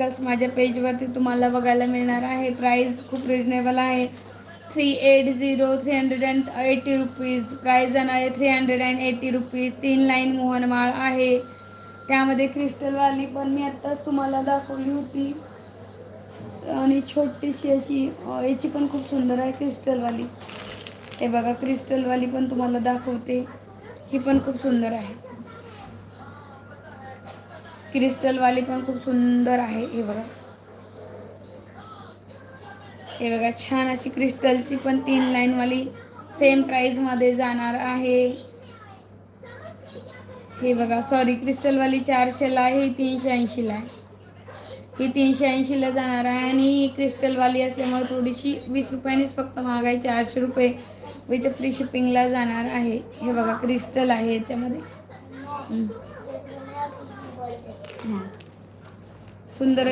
Articles माझ्या पेजवरती तुम्हाला बघायला मिळणार आहे. प्राईस खूप रिजनेबल आहे. 380 रुपीज प्राईज जाणार आहे. 380 रुपीज. 3 लाईन मोहनमाळ आहे. त्यामध्ये क्रिस्टलवाली पण मी आत्ताच तुम्हाला दाखवली होती आणि छोटीशी अशी याची पण खूप सुंदर आहे क्रिस्टलवाली. हे बघा क्रिस्टलवाली पण तुम्हाला दाखवते. ही पण खूप सुंदर आहे. क्रिस्टलवाली पण खूप सुंदर आहे. हे बघा, हे बघा छान अशी क्रिस्टलची पण 3 लाईनवाली सेम प्राईजमध्ये जाणार आहे. हे बघा, सॉरी क्रिस्टलवाली 400ला आहे, ही 380ला आहे. ही 380ला जाणार आहे आणि ही क्रिस्टलवाली असल्यामुळे थोडीशी 20 रुपयांनीच फक्त महाग आहे. 400 रुपये विथ फ्री शिपिंगला जाणार आहे. हे बघा क्रिस्टल आहे याच्यामध्ये. सुंदर